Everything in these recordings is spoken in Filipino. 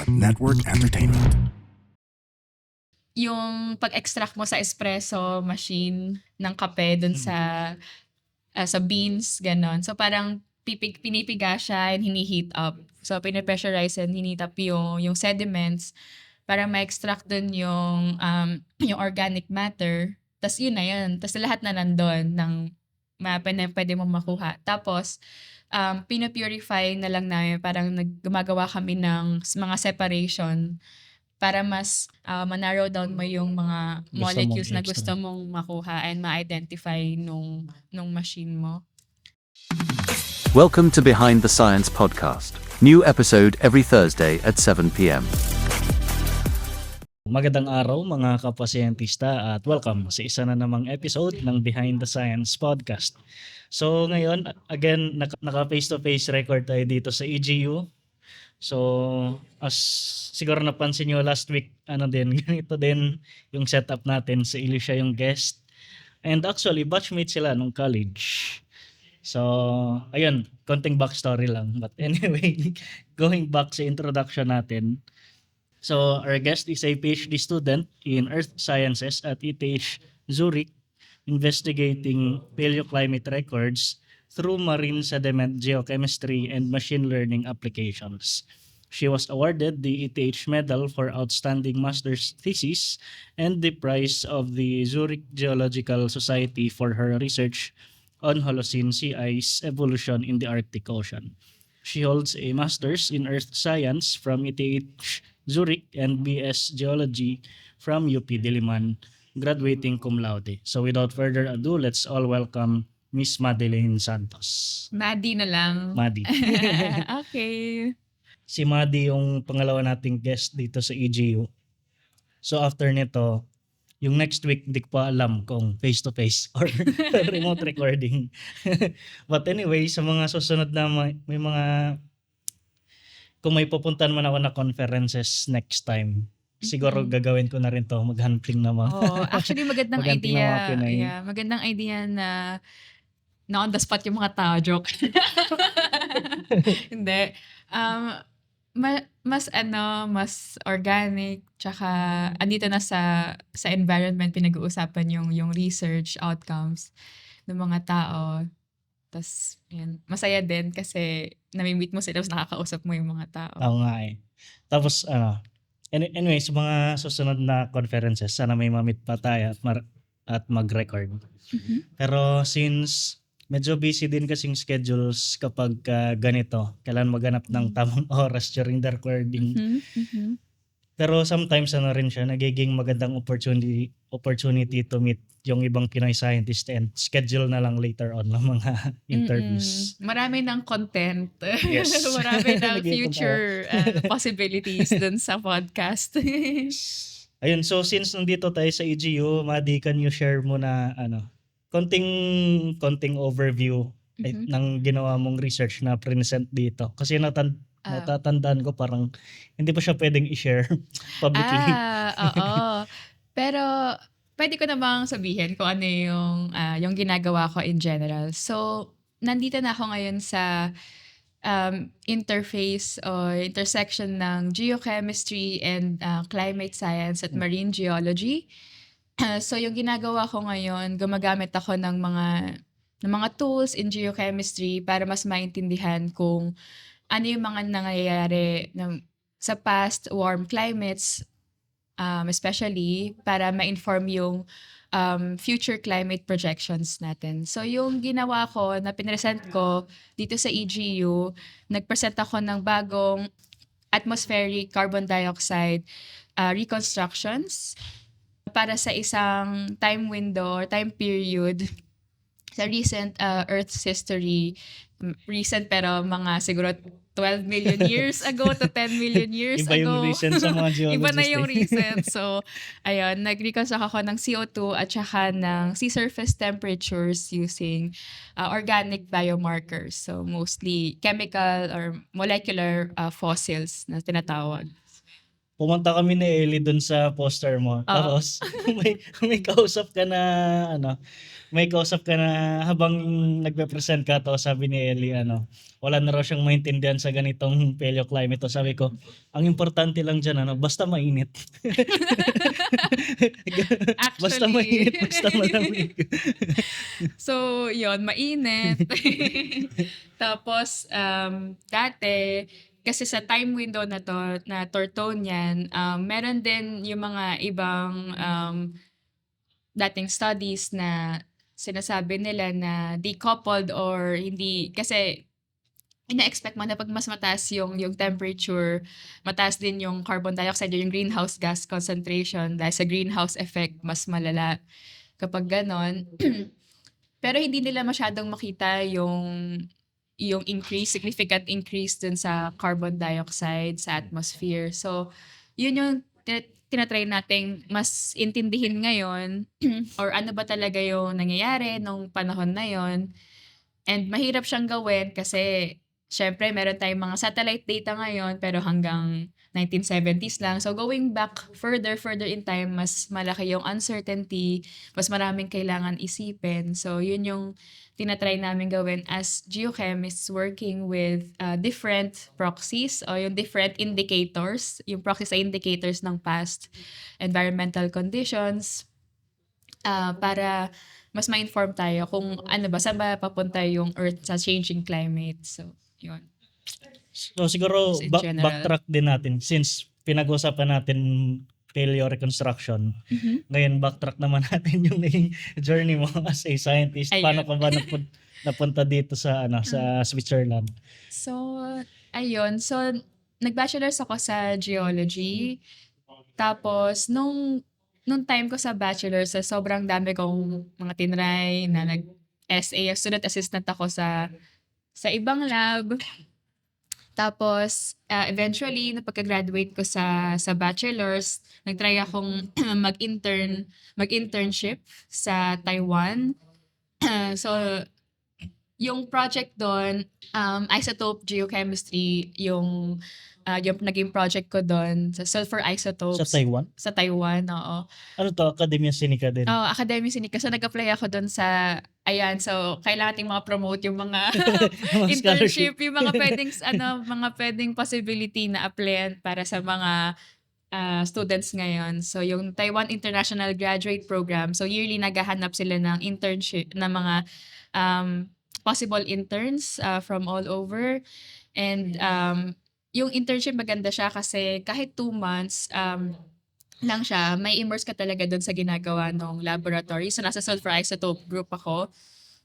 Network Entertainment. Yung pag-extract mo sa espresso machine ng kape dun sa beans, ganon. So parang pinipiga siya and hini-heat up. So pinipressurize and hinihit up yung sediments para ma-extract dun yung organic matter. Tapos yun na yun. Tapos lahat na nandun ng pwede mong makuha. Tapos pinapurify na lang namin. Parang gumagawa kami ng mga separation para mas ma-narrow down mo yung mga molecules na gusto mong makuha and ma-identify nung machine mo. Welcome to Behind the Science podcast. New episode every Thursday at 7 p.m. Magandang araw mga kapasiyentista at welcome sa isa na namang episode ng Behind the Science podcast. So ngayon, again, naka face-to-face record tayo dito sa EGU. So as siguro napansin nyo last week, ganito din yung setup natin. Si Alicia yung guest. And actually, batchmate sila nung college. So, ayun, konting backstory lang. But anyway, going back sa introduction natin. So, our guest is a PhD student in Earth Sciences at ETH Zurich, investigating paleoclimate records through marine sediment geochemistry and machine learning applications. She was awarded the ETH Medal for Outstanding Master's Thesis and the prize of the Zurich Geological Society for her research on Holocene sea ice evolution in the Arctic Ocean. She holds a Master's in Earth Science from ETH Zurich and BS Geology from UP Diliman, graduating cum laude. So without further ado, let's all welcome Miss Madeline Santos. Maddie na lang. Maddie. Okay. Si Maddie yung pangalawa nating guest dito sa EGU. So after nito, yung next week, di ko pa alam kung face-to-face or remote recording. But anyway, sa mga susunod na may mga, kung may pupuntan man ako na conferences next time, siguro gagawin ko na rin to, mag-handling na mga. Oh, actually magandang Mag-handling ng mga idea. Pinay. Yeah, magandang idea na on the spot yung mga tao joke. Hindi. Mas organic, tsaka andito na sa environment pinag-uusapan yung research outcomes ng mga tao. Tapos, yan. Masaya din kasi nami-meet mo sila, tapos nakakausap mo yung mga tao. Oo nga eh. Tapos, anyway, sa mga susunod na conferences, sana may ma-meet pa tayo at mag-record. Mhm. Pero since medyo busy din kasing schedules kapag ganito, kailan maghanap ng tamang oras during the recording. Mhm, mhm. Pero sometimes rin siya, nagiging magandang opportunity to meet yung ibang Pinoy scientist and schedule na lang later on ng mga interviews. Marami ng content. Yes. Marami ng Nag-iipon future possibilities dun sa podcast. Ayun, so since nandito tayo sa EGU, Maddie, can you share muna konting overview ng ginawa mong research na present dito? Kasi natatandaan ko parang hindi pa siya pwedeng i-share publicly. Oo. Pero pwede ko namang sabihin kung ano yung ginagawa ko in general. So, nandito na ako ngayon sa interface o intersection ng geochemistry and climate science at marine geology. So, yung ginagawa ko ngayon, gumagamit ako ng mga tools in geochemistry para mas maintindihan kung ano yung mga nangyayari sa past warm climates, especially para ma-inform yung future climate projections natin. So yung ginawa ko, na pinresent ko dito sa EGU, nagpresent ako ng bagong atmospheric carbon dioxide reconstructions para sa isang time window or time period sa recent Earth's history. Recent pero mga siguro 12 million years ago to 10 million years Iba ago. yung recent sa mga geologists. Iba na yung recent. So, ayun, nag-reconstruct ako ng CO2 at saka ng sea surface temperatures using organic biomarkers. So, mostly chemical or molecular fossils na tinatawag. pumunta kami ni Ellie dun sa poster mo. Oo. Tapos may kausap ka na may kausap ka na habang nagpe-present ka, to sabi ni Ellie wala na raw siyang maintindihan sa ganitong paleoclimate. To sabi ko, ang importante lang diyan basta mainit. Basta mainit, Actually. basta malamig. So, yon mainit. Tapos, dati, kasi sa time window na to, na Tortonian, meron din yung mga ibang dating studies na sinasabi nila na decoupled or hindi, kasi ina-expect mo na pag mas mataas yung temperature, mataas din yung carbon dioxide or yung greenhouse gas concentration dahil sa greenhouse effect, mas malala kapag ganon. Pero hindi nila masyadong makita yung significant increase dun sa carbon dioxide sa atmosphere. So, yun yung tinatry nating mas intindihin ngayon or ano ba talaga yung nangyayari nung panahon na yon. And mahirap siyang gawin kasi syempre meron tayong mga satellite data ngayon pero hanggang 1970s lang. So going back further in time, mas malaki yung uncertainty, mas maraming kailangan isipin. So yun yung tinatry namin gawin as geochemists working with different proxies o yung different indicators, yung proxies ay indicators ng past environmental conditions para mas ma-inform tayo kung ano ba, saan ba papunta yung Earth sa changing climate. So, yun. So siguro Just in general. backtrack din natin since pinag-usapan natin paleo reconstruction. Ngayon backtrack naman natin yung naging journey mo as a scientist. Ayun. Paano ka ba napunta dito sa sa Switzerland? So, ayun. So, nag-bachelor's ako sa geology. Tapos, nung time ko sa bachelor's, sobrang dami kong mga tinry na nag-SA, student assistant ako sa ibang lab. Tapos, eventually, napagka-graduate ko sa bachelor's, nag-try akong mag-internship sa Taiwan. So, yung project doon, isotope geochemistry, yung naging project ko doon sa sulfur isotopes. Sa Taiwan? Sa Taiwan, oo. Ano to? Academia Sinica din? Oo, Academy Sinica. So, nag-apply ako doon sa, ayan, so, kailangan nating promote yung mga Mga internship, scholarship. yung mga pwedeng, mga pwedeng possibility na applyan para sa mga students ngayon. So, yung Taiwan International Graduate Program, so yearly naghahanap sila ng internship, ng mga possible interns from all over. And yung internship maganda siya kasi kahit 2 months lang siya, may immerse ka talaga doon sa ginagawa ng laboratory. So, nasa sulfur isotope group ako.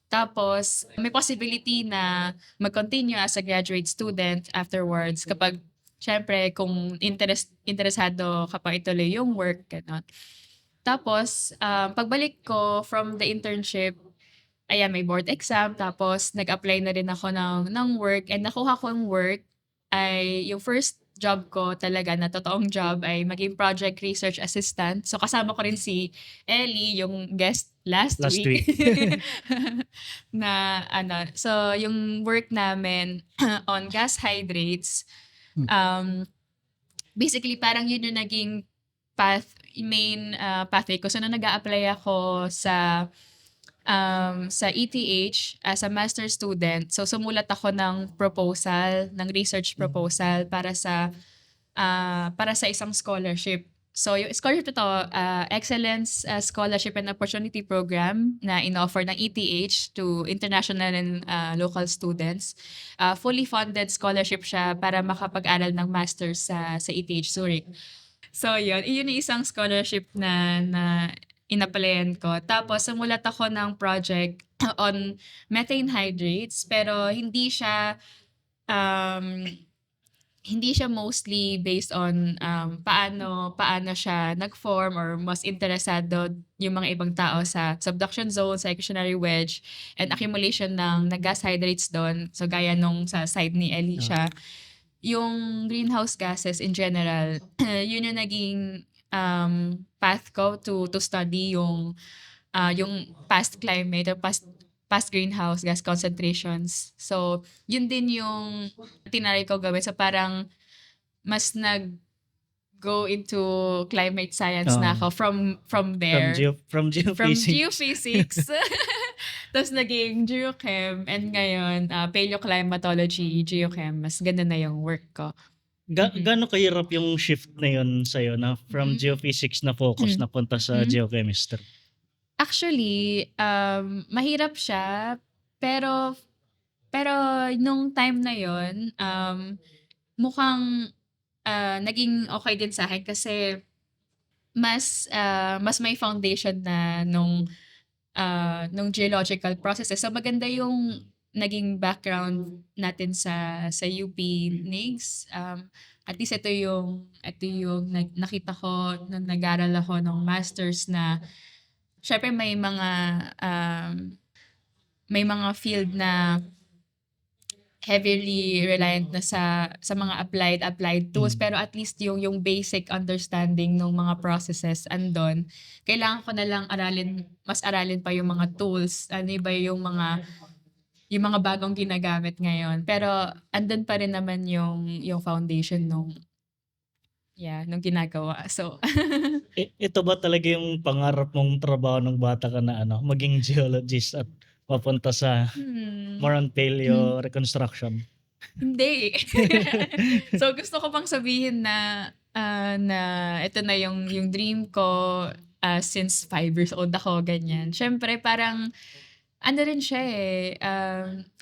Tapos, may possibility na mag-continue as a graduate student afterwards kapag, syempre, kung interesado ka pa ituloy yung work, gano'n. Tapos, pagbalik ko from the internship, ayan, may board exam. Tapos, nag-apply na rin ako ng work. And nakuha ko yung work ay yung first job ko talaga na totoong job ay maging project research assistant. So, kasama ko rin si Ellie, yung guest last week. na so yung work namin on gas hydrates, basically parang yun yung naging main pathway ko. So, nung nag-a-apply ako sa ETH as a master student, so sumulat ako ng research proposal para sa isang scholarship. So yung scholarship ito, Excellence Scholarship and Opportunity Program na in-offer ng ETH to international and local students. Fully funded scholarship siya para makapag-aral ng master's sa ETH Zurich. So yun yung isang scholarship na in-applyan ko. Tapos, sumulat ako ng project on methane hydrates, pero hindi siya mostly based on paano siya nag-form or mas interesado yung mga ibang tao sa subduction zone, sa equationary wedge, and accumulation ng gas hydrates doon. So, gaya nung sa side ni Elisha. Yung greenhouse gases in general, yun yung naging path ko to study yung past climate or past greenhouse gas concentrations. So, yun din yung tinry ko gawin. So, parang mas go into climate science na Oo. ako from From there. from From geophysics. geophysics. Tapos naging geochem and ngayon paleoclimatology, geochem. Mas ganda na yung work ko. Gaano kahirap yung shift na yun sa'yo na from Mhm. geophysics na focus na punta sa Mhm. geochemistry? Actually, mahirap siya pero pero nung time na yon mukhang naging okay din sa akin kasi mas may foundation na nung geological processes. So maganda yung naging background natin sa UP NIGS. At least ito yung nakita ko nung nag-aral ako ng masters na syempre may mga field na heavily reliant na sa mga applied tools, pero at least yung basic understanding ng mga processes andon. Kailangan ko na lang aralin pa yung mga tools, ano ba yung mga bagong ginagamit ngayon. Pero andun pa rin naman yung foundation nung ginagawa. So, Ito ba talaga yung pangarap mong trabaho nung bata ka na maging geologist at papunta sa more on paleo reconstruction? Hindi. So gusto ko pang sabihin na ito na yung dream ko since 5 years old ako, ganyan. Siyempre parang ano rin siya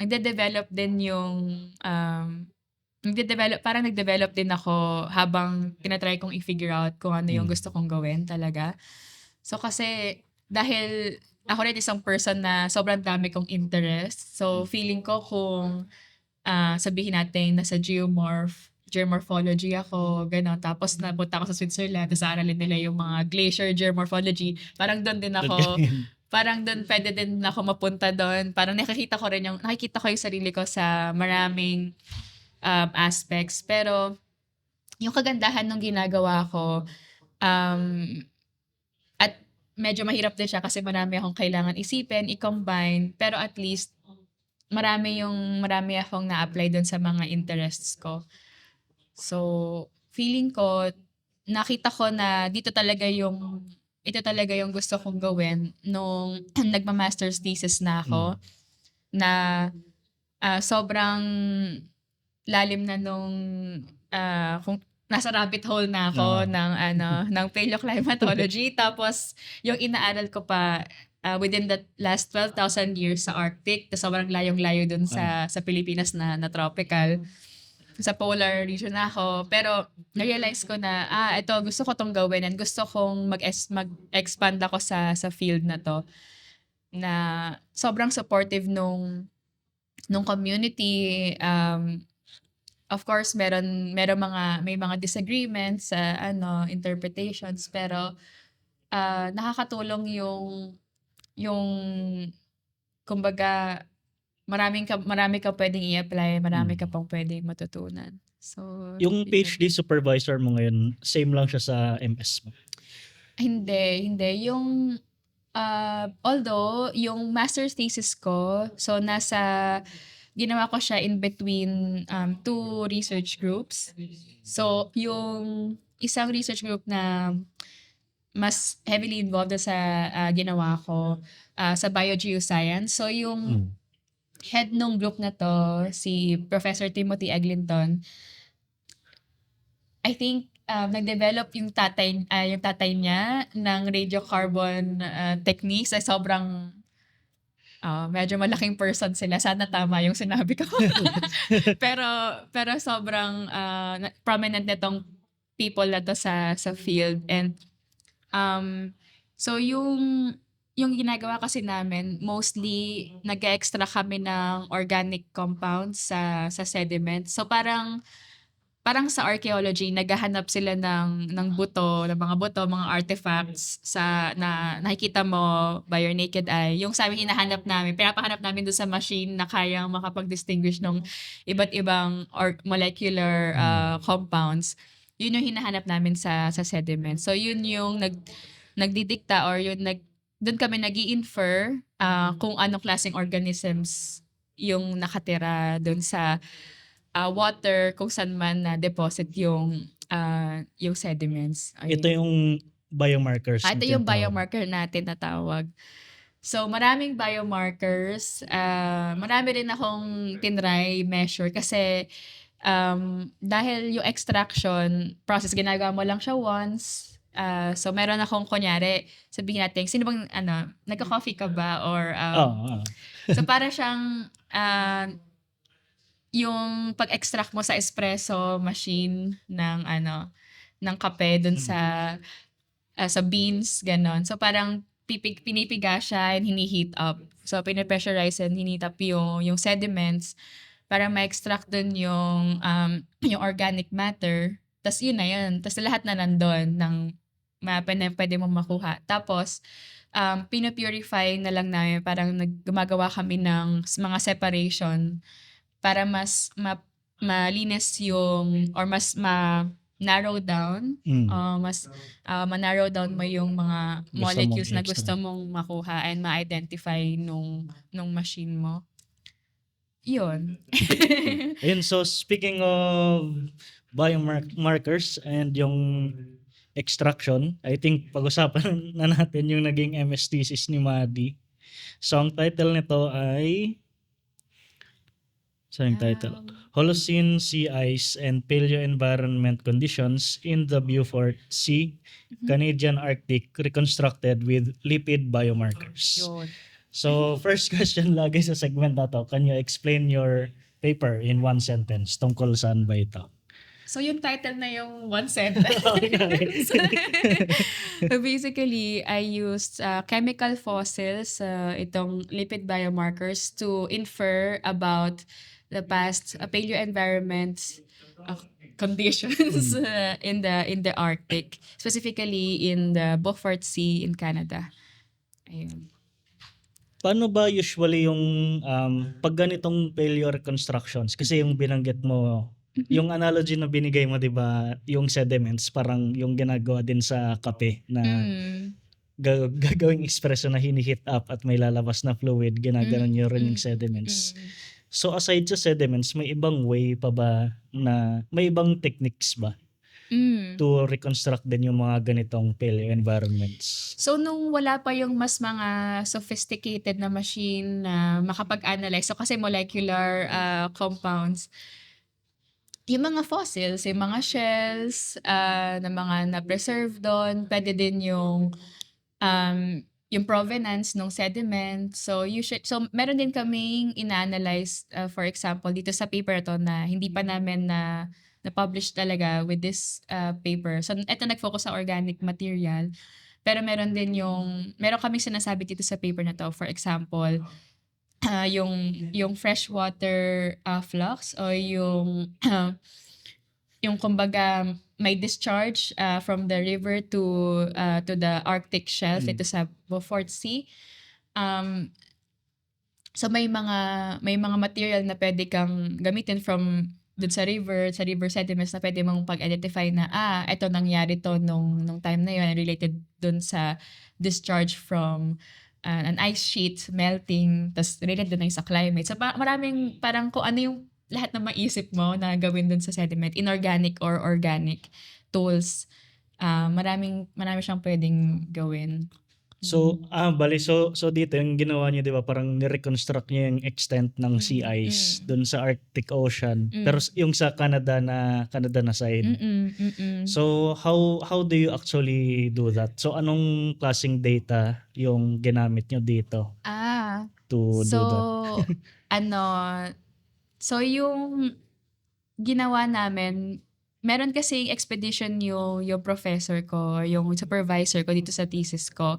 nagde-develop din parang nagdevelop din ako habang tinatry kong i-figure out kung ano yung gusto kong gawin talaga. So kasi dahil ako rin isang person na sobrang dami kong interest. So feeling ko kung sabihin natin nasa geomorphology ako, gano'n. Tapos napunta ako sa Switzerland, tapos aralin nila yung mga glacier geomorphology. Parang doon din Doon ako, ka rin. parang doon pwede din ako mapunta doon. Parang nakikita ko yung sarili ko sa maraming aspects. Pero yung kagandahan ng ginagawa ko, um, at medyo mahirap din siya kasi marami akong kailangan isipin, i-combine, pero at least marami akong na-apply dun sa mga interests ko. So, feeling ko, nakita ko na ito talaga yung gusto kong gawin nung nagma-master's thesis na ako, na sobrang lalim na kung nasa rabbit hole na ako ng paleoclimatology. Tapos, yung inaaral ko pa within the last 12,000 years sa Arctic. Tapos sobrang layong-layo dun sa Pilipinas na tropical. Sa polar region na ako. Pero na-realize ko na, ito gusto ko tong gawin and gusto kong mag-expand ako sa field na to. Na sobrang supportive nung community. Of course, may mga disagreements sa interpretations, pero nakakatulong yung kumbaga marami ka pwedeng i-apply, marami ka pang pwedeng matutunan. So, Yung yun. PhD supervisor mo ngayon, same lang siya sa MS mo? Hindi. Although, yung master's thesis ko, so ginawa ko siya in between two research groups. So, yung isang research group na mas heavily involved sa ginawa ko sa biogeoscience. So, yung head nung group na to, si Professor Timothy Eglinton, I think nag-develop yung tatay niya ng radiocarbon techniques. Ay sobrang medyo malaking person sila. Sana tama yung sinabi ko. pero sobrang prominent nitong people na to sa field. And so yung ginagawa kasi namin, mostly nag-extra kami ng organic compounds sa sediment. So parang sa archaeology, naghahanap sila ng buto, ng mga buto, mga artifacts na nakikita mo by your naked eye. Yung sa amin hinahanap namin, pinapahanap namin doon sa machine na kayang makapag-distinguish ng iba't ibang molecular compounds. Yun yung hinahanap namin sa sediment. So yun yung nagdidikta or doon kami nag-i-infer kung anong klaseng organisms yung nakatira doon sa water kung saan man na deposit yung yung sediments. Ayun. Ito yung biomarkers. Ito na yung tinatawag. biomarker natin na tawag. So, maraming biomarkers. Marami rin akong tinry measure kasi dahil yung extraction process, ginagawa mo lang siya once. So, meron akong kunyari, sabihin natin, sino bang, nagka-coffee ka ba? Or, Oo. so, para siyang, yung pag-extract mo sa espresso machine ng kape dun sa beans, ganon. So, parang pinipiga siya and hini-heat up. So, pinipressurize and hinihit up yung sediments para ma-extract dun yung organic matter. Tapos yun na yun. Tapos lahat na nandun ng pwede mong makuha. Tapos, pinupurify na lang namin. Parang gumagawa kami ng mga separation para mas malinis yung or mas narrow down, mas ma-narrow down mo yung mga Gusto molecules mong na i-extract. gusto mong makuha and ma-identify nung machine mo. Yun. Ayun, so speaking of biomarkers and yung extraction, I think pag-usapan na natin yung naging MS thesis ni Maddie. So ang title nito ay saan yung title? Holocene Sea Ice and Paleo-Environment Conditions in the Beaufort Sea, Canadian Arctic reconstructed with lipid biomarkers. Yun. So first question lagi sa segment na to, can you explain your paper in one sentence? Tungkol saan ba ito? So, yung title na yung one sentence. So, basically, I used chemical fossils, itong lipid biomarkers, to infer about the past paleo environment conditions in the Arctic, specifically in the Beaufort Sea in Canada. Ayun. Paano ba usually yung pag ganitong failure reconstructions? Kasi yung binanggit mo, yung analogy na binigay mo, di ba, yung sediments, parang yung ginagawa din sa kape na gagawing espresso na hinihit up at may lalabas na fluid, ginaganon nyo rin yung sediments. So aside sa sediments, may ibang way pa ba na, may ibang techniques ba to reconstruct din yung mga ganitong paleo environments? So, nung wala pa yung mas mga sophisticated na machine na makapag-analyze, so kasi molecular compounds, yung mga fossils, yung mga shells na mga na-preserve doon, pwede din yung provenance ng sediment. So, meron din kaming ina-analyze, for example, dito sa paper to na hindi pa namin na-publish talaga with this paper. So, eto nag-focus sa organic material. Pero meron kaming sinasabi dito sa paper na to, for example, yung freshwater flux o yung kumbaga may discharge from the river to the Arctic shelf ito sa Beaufort Sea. So may mga material na pwede kang gamitin from dun sa river sediments na pwede mong pag-identify na ito nangyari to nung time na yun related dun sa discharge from an ice sheet melting, tas related na yung sa climate. So maraming parang kung ano yung lahat na maisip mo na gawin dun sa sediment, inorganic or organic tools, marami siyang pwedeng gawin. So, so dito yung ginawa niyo, 'di ba, parang ni-reconstruct niyo yung extent ng sea ice doon sa Arctic Ocean. Pero yung sa Canada na side. So, how do you actually do that? So, anong klaseng data yung ginamit niyo dito to do that? So yung ginawa namin, meron kasing expedition yung professor ko, yung supervisor ko dito sa thesis ko.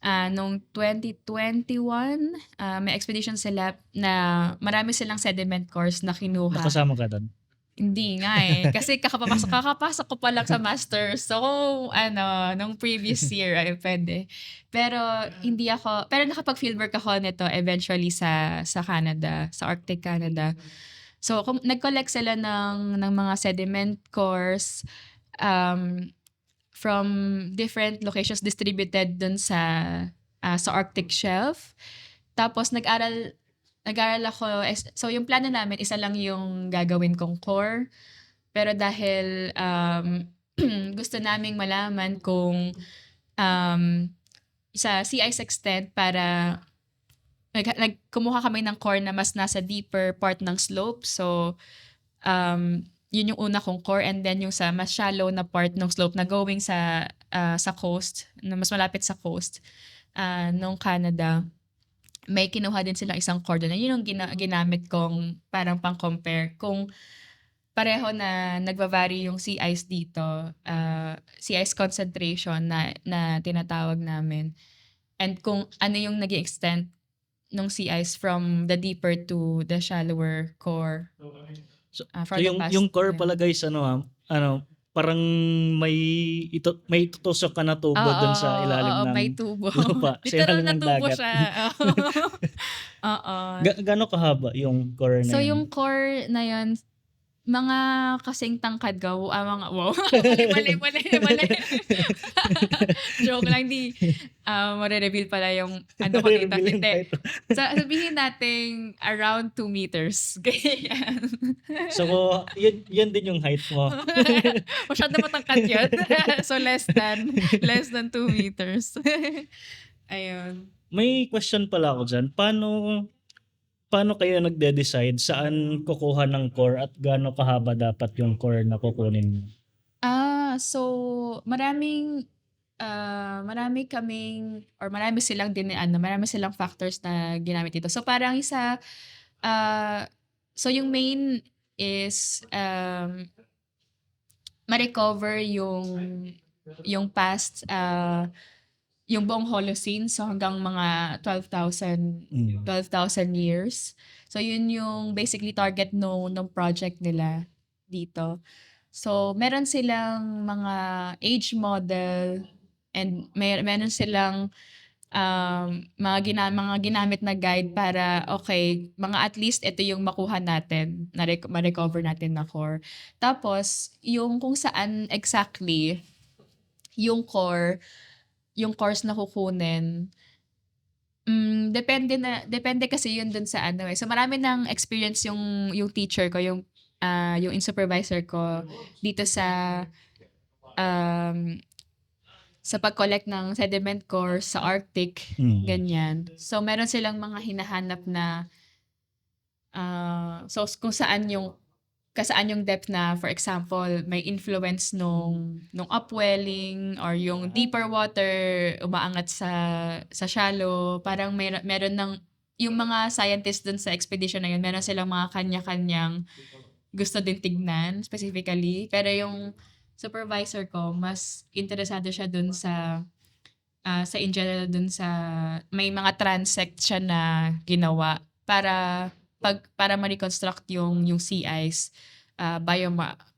Noong 2021, may expedition sila na marami silang sediment cores na kinuha. Nakasama ka doon? Hindi nga eh. Kasi kakapasok ko pa lang sa master. So, nung previous year ay pwede. Pero nakapag-fieldwork ako nito eventually sa Canada, sa Arctic Canada. So, nag-collect sila ng mga sediment cores from different locations distributed dun sa Arctic shelf. Tapos nag-aral ako. So yung plano namin, isa lang yung gagawin kong core. Pero dahil gusto naming malaman kung um, sa sea ice extent para kumuha kami ng core na mas nasa deeper part ng slope. So, yun yung una kong core, and then yung sa mas shallow na part ng slope na going sa coast, na mas malapit sa coast nung Canada, may kinuha din silang isang core doon. Yun yung ginamit kong parang pang-compare. Kung pareho na nagva-vary yung sea ice dito, sea ice concentration na tinatawag namin, and kung ano yung naging extent ng sea ice from the deeper to the shallower core. So For the past, yung core yeah. pala guys, parang may tutusok ka na tubo doon sa ilalim ng may tubo. lupa, sa Literal ilalim na ng tubo dagat. siya. Oo. Gaano kahaba yung core na So yun? yung core na yun, mga kasing tangkad ko, mga, wow, mali. Joke lang, hindi, mare-reveal pala yung ano ko dito. Reveal yung Hindi. height. Sabihin natin around 2 meters. Ganyan. So yun din yung height mo. Masyado matangkad yun. So less than 2 meters. Ayun. May question pala ako dyan. Paano kayo nagde-decide saan kukuha ng core at gaano kahaba dapat yung core na kukunin mo? So marami silang factors na ginamit dito. So parang so yung main is ma-recover yung past yung buong Holocene, so hanggang mga 12,000 years. So yun yung basically target nung project nila dito. So meron silang mga age model, and meron silang mga ginamit na guide para okay, mga at least ito yung makuha natin, ma-recover natin na core. Tapos yung kung saan exactly yung course na kukunin, depende kasi yun dun sa ano eh. So marami ng experience yung teacher ko, yung supervisor ko dito sa pag-collect ng sediment core sa Arctic, ganyan. So meron silang mga hinahanap na so kung saan yung depth na, for example, may influence nung upwelling or yung deeper water umaangat sa shallow. Parang meron ng yung mga scientists dun sa expedition na yun, meron silang mga kanya-kanyang gusto din tignan specifically. Pero yung supervisor ko, mas interesado siya dun sa in general dun sa may mga transect siya na ginawa para ma-reconstruct yung sea ice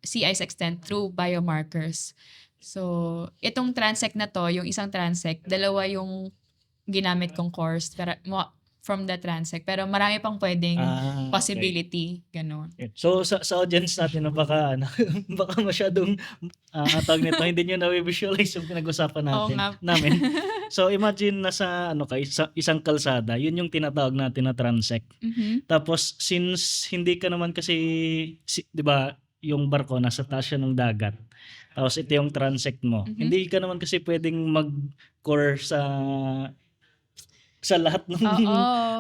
sea ice extent through biomarkers. So itong transect na to, yung isang transect, dalawa yung ginamit kong course from the transect, pero marami pang pwedeng possibility, ganun. So sa audience natin na baka masyadong tawag nito, hindi niyo na-visualize yung pinag-usapan namin. So imagine nasa isang kalsada, yun yung tinatawag natin na transect. Mm-hmm. Tapos since hindi ka naman kasi 'di ba, yung barko nasa taas siya ng dagat. Tapos ito yung transect mo. Mm-hmm. Hindi ka naman kasi pwedeng mag-core sa lahat ng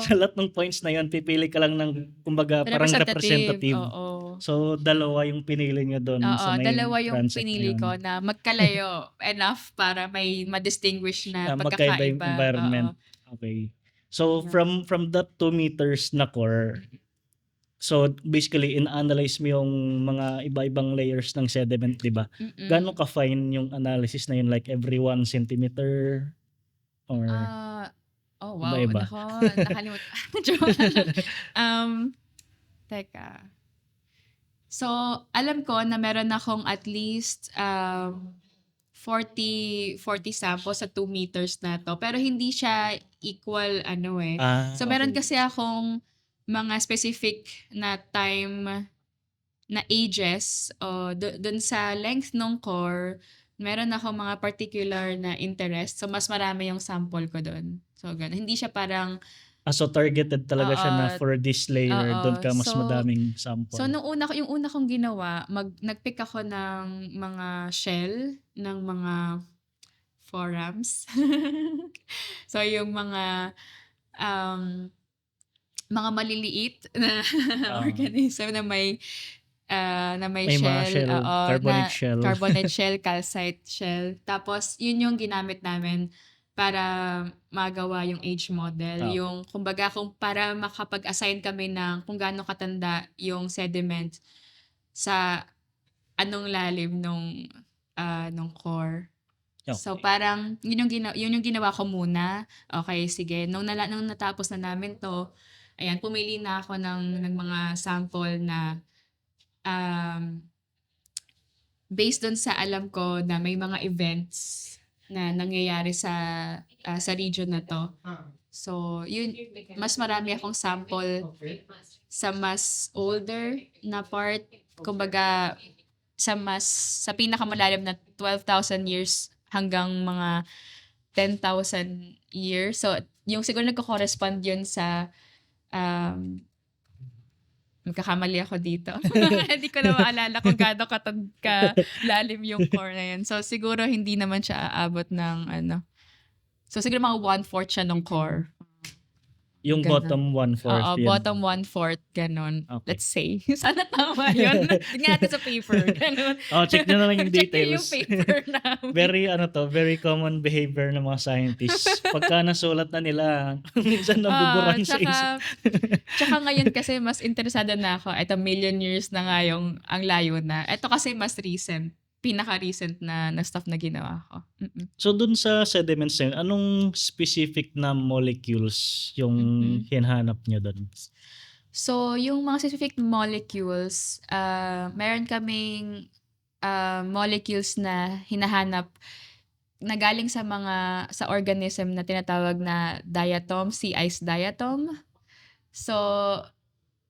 sa lahat ng points na 'yon. Pipili ka lang ng kumbaga parang representative. Oo. So dalawa yung pinili niyo doon sa main dalawa yung transect pinili ko na magkalayo enough para may ma-distinguish na pagkakaiba. Magkaiba yung environment. Okay. So from that 2 meters na core, so basically in-analyze mo yung mga iba-ibang layers ng sediment, di ba? Gaano ka-fine yung analysis na yun? Like every 1 centimeter? Or oh wow, iba-iba? Nakalimutan. Teka. So, alam ko na meron akong at least 40 samples sa 2 meters na to. Pero hindi siya equal So, meron kasi akong mga specific na time na ages o dun sa length ng core, meron ako mga particular na interest. So, mas marami yung sample ko dun. So, ganun. Hindi siya parang So targeted talaga siya na Oo. for this layer, Oo. doon ka mas So, madaming sample. So yung una kong ginawa, nagpick ako ng mga shell ng mga forams. So yung mga maliliit na Ah. organism na may May mga shell, shell, oo, carbonate na shell. carbonate shell, calcite shell. Tapos yun yung ginamit namin para magawa yung age model. Ah. Yung kumbaga para makapag-assign kami ng kung gaano katanda yung sediment sa anong lalim nung core. Okay. So parang yun yung ginawa ko muna. Okay, sige. Nung natapos na namin 'to, ayan, pumili na ako ng mga sample na based dun sa alam ko na may mga events na nangyayari sa region na 'to. So, yun, mas marami akong sample sa mas older na part, kumbaga sa pinakamalalim na 12,000 years hanggang mga 10,000 years. So, yung siguro nagko-correspond yun sa magkakamali ako dito. Hindi ko na maalala kung gaano kalalim yung core na yun. So, siguro hindi naman siya aabot ng So, siguro mga 1/4 siya ng core. Yung Ganun. bottom 1/4 Oo, yun. bottom 1/4, ganun. Okay. Let's say. Sana tama yun. Tingnan natin sa paper. Ganun. Check nyo na lang yung Check nyo yung details. paper namin. Very common behavior ng mga scientists. Pagka nasulat na nila, minsan nabuburang sa isip. Tsaka ngayon kasi mas interesado na ako. Ito, million years na nga ang layo na. Ito kasi mas recent. Pinaka-recent na stuff na ginawa ko. So dun sa sediments na yun, anong specific na molecules yung hinahanap nyo dun? So, yung mga specific molecules, meron kaming molecules na hinahanap na galing sa organism na tinatawag na diatom, sea ice diatom. So,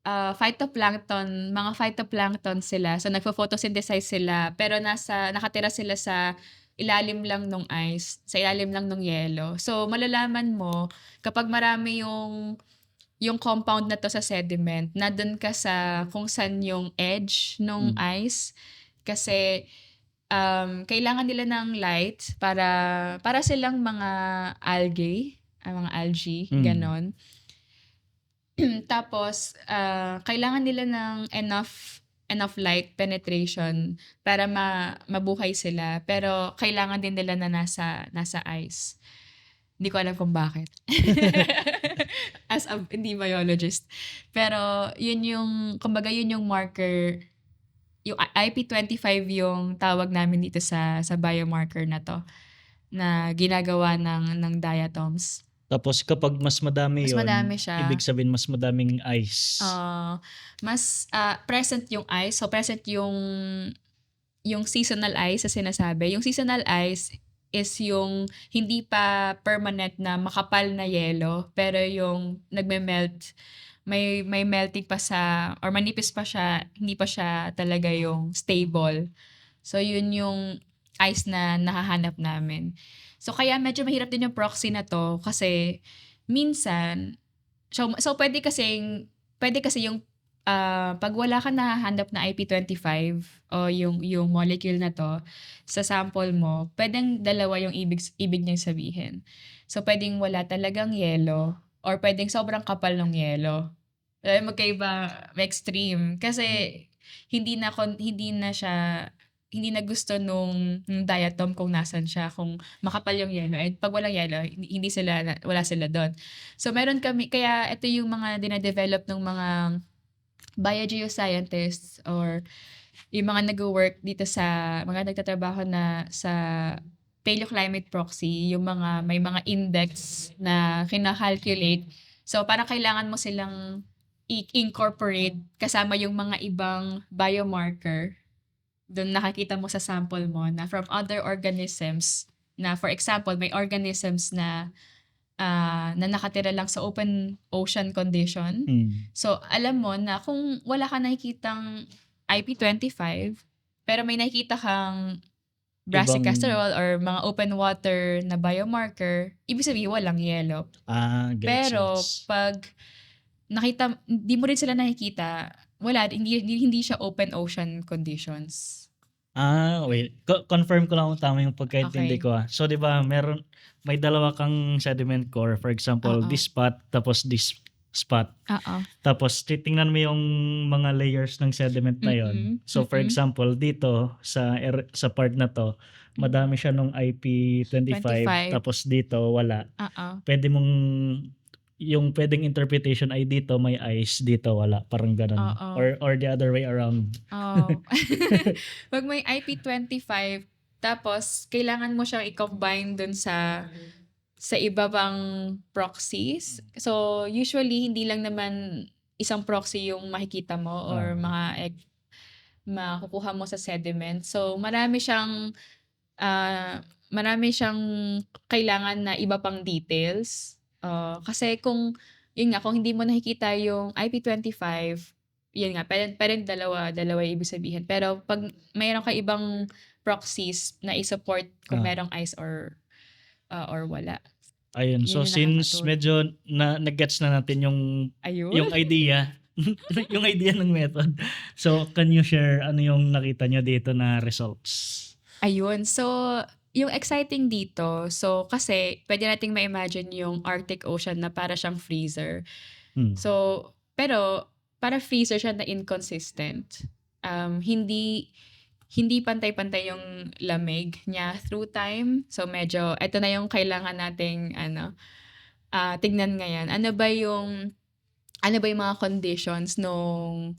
mga phytoplankton sila. So, nagpo-photosynthesize sila, pero nakatira sila sa ilalim lang ng ice, sa ilalim lang ng yelo. So, malalaman mo kapag marami yung compound na to sa sediment, nandun ka sa kung saan yung edge ng ice. Kasi kailangan nila ng light para silang mga algae, ganon. Tapos kailangan nila ng enough light penetration para mabuhay sila, pero kailangan din nila na nasa ice. Hindi ko alam kung bakit. As a hindi biologist. Pero yun yung marker, yung IP25 yung tawag namin dito sa biomarker na to, na ginagawa ng diatoms. Tapos kapag mas madami Mas yun, madami siya. ibig sabihin mas madaming ice. Mas present yung ice. So present yung seasonal ice na sinasabi. Yung seasonal ice is yung hindi pa permanent na makapal na yelo, pero yung nagme-melt, may melting pa or manipis pa siya, hindi pa siya talaga yung stable. So yun yung ice na nahahanap namin. So kaya medyo mahirap din yung proxy na to kasi minsan so pwede kasi yung pag wala ka nahahanap na IP25 o yung molecule na to sa sample mo, pwedeng dalawa yung ibig niyang sabihin. So pwedeng wala talagang yelo or pwedeng sobrang kapal ng yelo. Magkaiba, extreme kasi hindi na gusto nung diatom kung nasan siya, kung makapal yung yelo. And pag walang yelo, wala sila doon. So meron kami, kaya ito yung mga dinadevelop ng mga biogeoscientists or yung mga nag-work dito sa mga nagtatrabaho na sa paleoclimate proxy, yung may mga index na kina-calculate. So parang kailangan mo silang i-incorporate kasama yung mga ibang biomarker. Doon nakakita mo sa sample mo na from other organisms na, for example, may organisms na nakatira lang sa open ocean condition. So, alam mo na kung wala ka nakikitang IP25, pero may nakikita kang brassic Ibang casserole or mga open water na biomarker, ibig sabihin walang yelo. gets, Pero gets. pag hindi mo rin sila nakikita, wala, hindi siya open ocean conditions. Wait. Confirm ko lang kung tama yung pagkaintindi Okay. ko. So, di ba, may dalawa kang sediment core. For example, Oo. this spot, tapos this spot. Oo. Tapos, titingnan mo yung mga layers ng sediment na yon. So, for example, dito, sa part na to, madami siya nung IP25, 25. tapos dito, wala. Oo. Yung pwedeng interpretation ay dito may ice, dito wala. Parang ganun. Oo. Or the other way around. Oh. Pag may IP25, tapos kailangan mo siyang i-combine dun sa iba pang proxies. So, usually, hindi lang naman isang proxy yung makikita mo or makukuha mo sa sediment. So, marami siyang kailangan na iba pang details. Kasi kung hindi mo nakikita yung IP25, yun nga, parang dalawa yung ibig sabihin. Pero pag mayroon ka ibang proxies na i-support kung merong ice or wala. Ayun. Yun So, yung since nakakatulong. medyo nag-gets na natin yung Ayun. idea, yung idea ng method. So, can you share ano yung nakita nyo dito na results? Ayun. So, yung exciting dito, so kasi pwede nating ma-imagine yung Arctic Ocean na para siyang freezer. So, pero para freezer siya na inconsistent. Hindi pantay-pantay yung lamig niya through time. So, medyo, ito na yung kailangan nating tignan ngayon. Ano ba yung mga conditions nung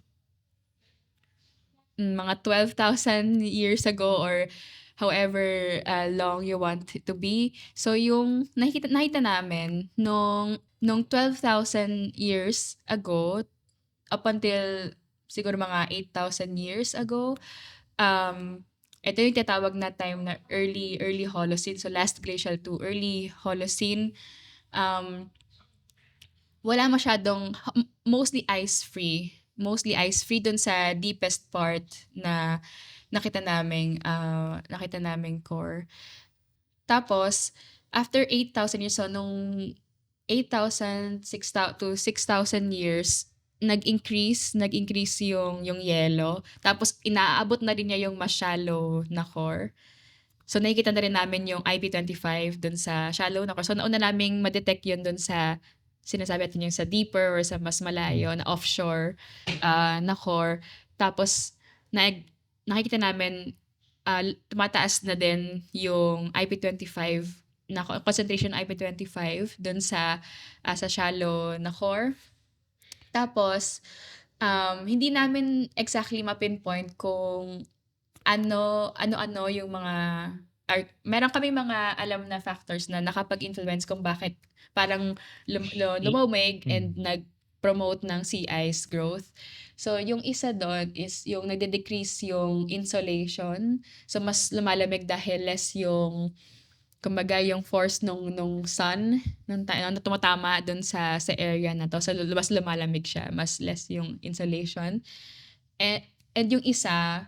mga 12,000 years ago or however long you want it to be. So, yung nakita namin nung 12,000 years ago up until siguro mga 8,000 years ago, ito yung tinatawag na time na early Holocene. So, last glacial to early Holocene. Wala masyadong, mostly ice-free dun sa deepest part na nakita naming core. Tapos, after 8,000 years, so nung 8,000 to 6,000 years, nag-increase yung yelo. Tapos, inaabot na rin niya yung mas shallow na core. So, nakikita na rin namin yung IP25 dun sa shallow na core. So, nauna naming ma-detect yun dun sa sinasabi natin yung sa deeper or sa mas malayo na offshore na core. Tapos, nakikita namin tumataas na din yung IP25 na concentration ng IP25 dun sa shallow na core. Tapos, hindi namin exactly ma-pinpoint kung ano yung mga meron kami mga alam na factors na nakapag-influence kung bakit parang lumamig and nag-promote ng sea ice growth. So, yung isa doon is yung nagde-decrease yung insolation. So, mas lumalamig dahil less yung kumbaga yung force nung sun na tumatama doon sa area na to. So, mas lumalamig siya. Mas less yung insolation. And yung isa,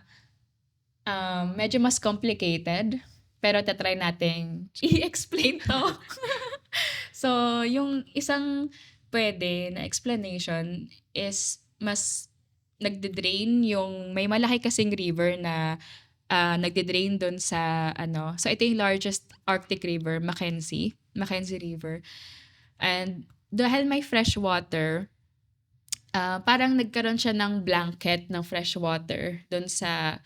medyo mas complicated. Pero tatry nating i-explain to. So, yung isang pwede na explanation is mas nagde-drain yung may malaki kasing river na nagde-drain doon sa so ito yung largest Arctic river, Mackenzie River. And dahil may fresh water, parang nagkaroon siya ng blanket ng fresh water doon sa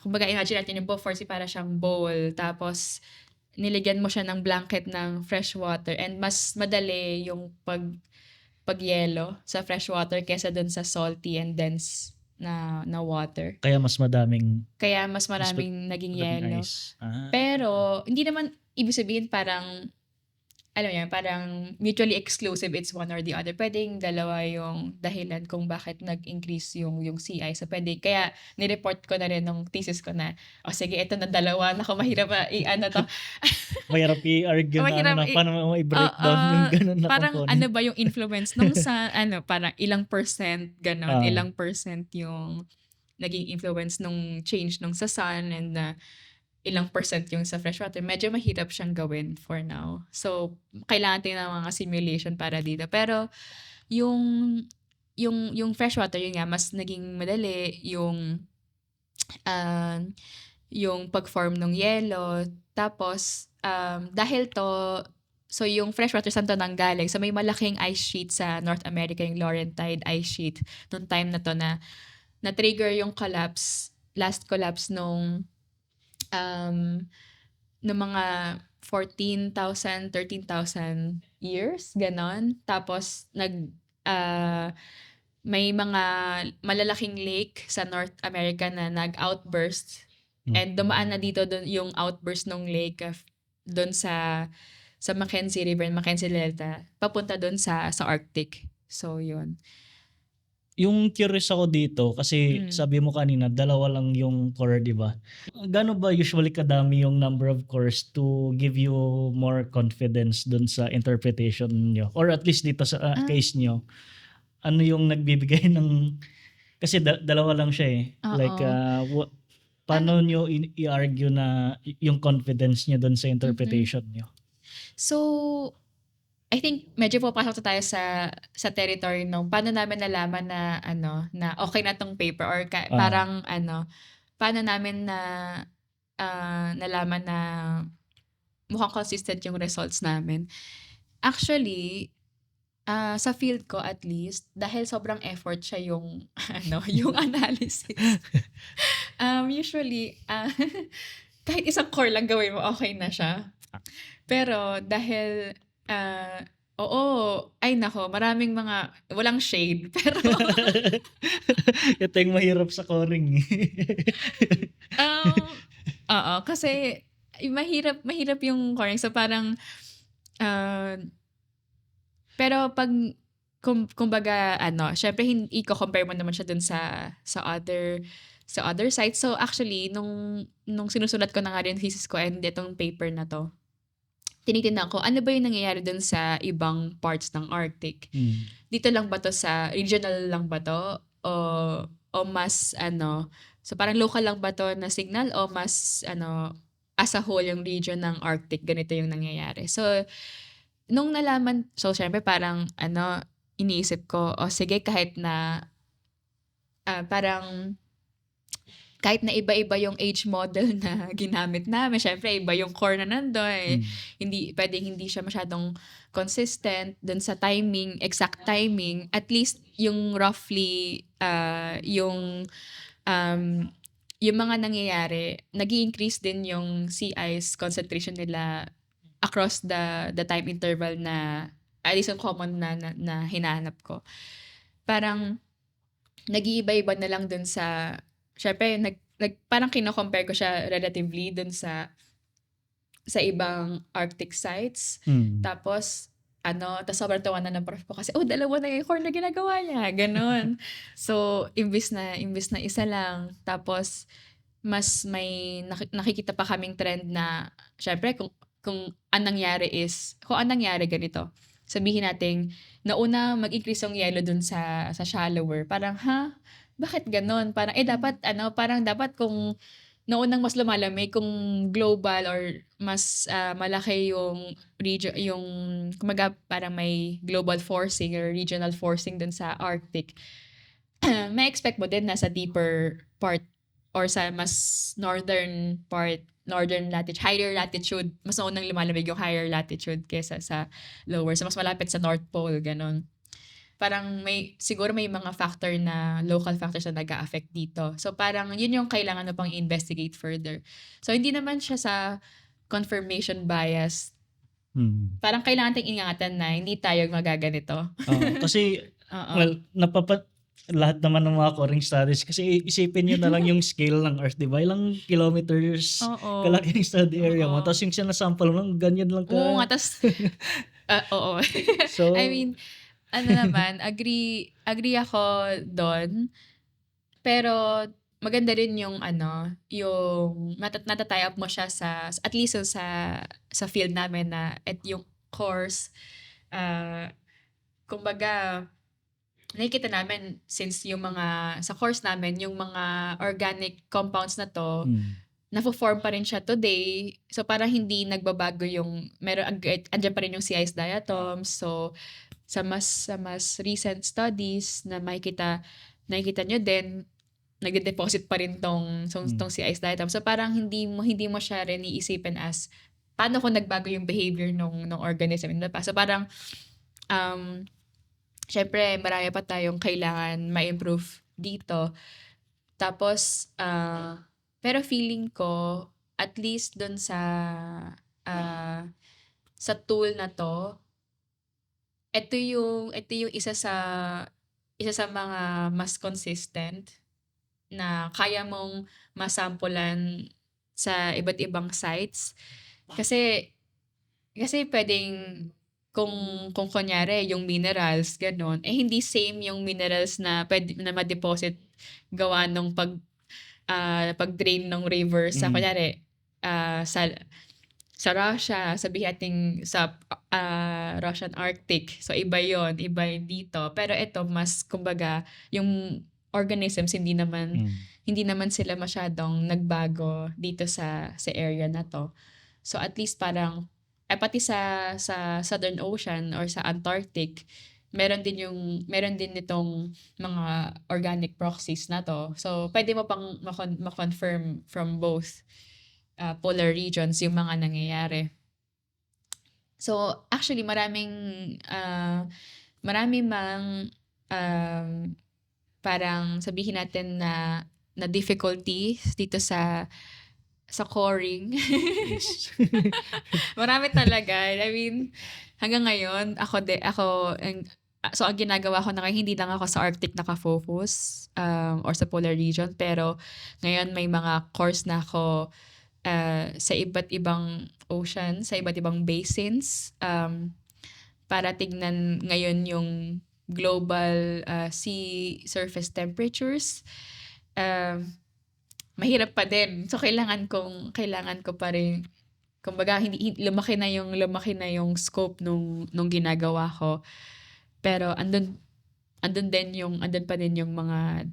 kumbaga imagine natin yung Beaufort para siyang bowl, tapos niligyan mo siya ng blanket ng fresh water and mas madali yung pagyelo sa fresh water kesa dun sa salty and dense na water. Kaya mas maraming naging yelo. ice. Pero hindi naman ibig sabihin parang alam mo yan, parang mutually exclusive, it's one or the other. Pwedeng dalawa yung dahilan kung bakit nag-increase yung sea ice. So, kaya nireport ko na rin nung thesis ko na, sige, ito na dalawa, mahirap to. Mahirap i-argue Mahirap paano mo i-breakdown yung ganun na parang component. ano ba yung influence nung sa, parang ilang percent, ganon, ilang percent yung naging influence nung change nung sa sun and ilang percent yung sa freshwater, medyo mahirap siyang gawin for now. So, kailangan din ng mga simulation para dito. Pero, yung, yung freshwater, yun nga, mas naging madali um, yung pag-form ng yelo. Tapos, dahil to, so yung freshwater saan to nanggaling? So may malaking ice sheet sa North America, yung Laurentide ice sheet. Noong time na to na-trigger yung last collapse nung mga 14,000, 13,000 years, ganon. Tapos, may mga malalaking lake sa North America na nag-outburst. And dumaan na dito yung outburst ng lake doon sa Mackenzie River and Mackenzie Delta, papunta doon sa Arctic. So, yun. Yung curious ako dito kasi sabi mo kanina dalawa lang yung core, di ba? Gaano ba usually kadami yung number of cores to give you more confidence dun sa interpretation nyo? Or at least dito sa case nyo, ano yung nagbibigay ng... Kasi dalawa lang siya eh. Oo. Like, paano nyo i-argue na yung confidence nyo dun sa interpretation nyo? So, I think medyo papasok tayo sa territory nung paano namin nalaman na okay na tong paper or parang paano namin nalaman na mukhang consistent yung results namin. Actually, sa field ko at least, dahil sobrang effort siya yung yung analysis. Usually, kahit isang core lang gawin mo, okay na siya. Pero dahil ay nako, maraming walang shade, pero Ito yung mahirap sa coring. oo, kasi mahirap yung coring. So parang pero pag kumbaga syempre i-compare mo naman siya dun sa other sites. So actually nung sinusulat ko na nga rin thesis ko and itong paper na to, tinitingnan ko, ano ba yung nangyayari dun sa ibang parts ng Arctic? Dito lang ba to sa, regional lang ba to? O mas, so parang local lang ba to na signal? O mas, as a whole, yung region ng Arctic, ganito yung nangyayari. So, nung nalaman, so syempre parang, iniisip ko, sige, kahit na, parang, kahit na iba-iba yung age model na ginamit namin, syempre iba yung core na nandoon. Hindi siya masyadong consistent dun sa timing, exact timing. At least yung roughly, yung mga nangyayari, nag-i-increase din yung sea ice concentration nila across the time interval na, at least yung common na hinahanap ko. Parang, nag-iiba-iba na lang dun sa, syempre, parang kino-compare ko siya relatively dun sa ibang Arctic sites. Tapos, tapos sobrang tawa na ng prof ko kasi, dalawa na yung core na ginagawa niya. Ganon. So, imbis na isa lang. Tapos, mas may nakikita pa kaming trend na, syempre, kung anong nangyari ganito. Sabihin natin, nauna mag-increase yung yellow dun sa shallower. Parang, bakit ganon? Parang, dapat kung naunang mas lumalamig, kung global or mas malaki yung region, yung, kumaga, parang may global forcing or regional forcing dun sa Arctic, may expect mo din na sa deeper part or sa mas northern part, higher latitude, mas naunang lumalamig yung higher latitude kesa sa lower. So, mas malapit sa North Pole, ganon. Parang siguro may mga factor na local factors na nag-a-affect dito. So parang yun yung kailangan na pang investigate further. So hindi naman siya sa confirmation bias. Parang kailangan tayong ingatan na hindi tayo magaganito. Kasi lahat naman ng mga coring studies, kasi isipin nyo na lang yung scale ng Earth, di ba? Ilang kilometers kalaki yung study area mo. Tapos yung sinasample mo, ganyan lang ka. Oo nga, tapos oo. So, I mean, agree ako doon. Pero maganda rin yung yung natatie up mo siya sa, at least sa field namin na at yung course, kumbaga, nakikita namin since yung mga, sa course namin, yung mga organic compounds na to, nafo-form pa rin siya today. So parang hindi nagbabago yung andiyan pa rin yung sea ice diatoms. So sa mas recent studies na nakikita nyo din, nagde-deposit pa rin tong sea ice diatom. So parang hindi mo siya rin iisipin as paano kung nagbago yung behavior ng organism in the past. So parang syempre marami pa tayong kailangan ma-improve dito. Tapos pero feeling ko at least dun sa tool na to, ito yung isa sa mga mas consistent na kaya mong masampulan sa iba't ibang sites. Kasi pwedeng kung kunyari yung minerals ganon, hindi same yung minerals na pwede na ma-deposit gawa nung pag-drain ng river sa kunyari sa Russia, sabihin nating sa Russian Arctic. So iba yung dito. Pero ito mas kumbaga yung organisms hindi naman sila masyadong nagbago dito sa area na to. So at least parang pati sa Southern Ocean or sa Antarctic, meron din itong mga organic proxies na to. So pwede mo pang ma-confirm from both polar regions yung mga nangyayari. So actually marami mang parang sabihin natin na difficulty dito sa coring. Yes. Marami talaga. I mean, hanggang ngayon, so ang ginagawa ko na hindi lang ako sa Arctic nakafocus or sa polar region, pero ngayon may mga course na ako sa iba't ibang ocean, sa iba't ibang basins para tignan ngayon yung global sea surface temperatures. Mahirap pa din. So kailangan ko pa rin, kumbaga hindi lumaki na yung scope nung ginagawa ko. Pero andun pa din yung mga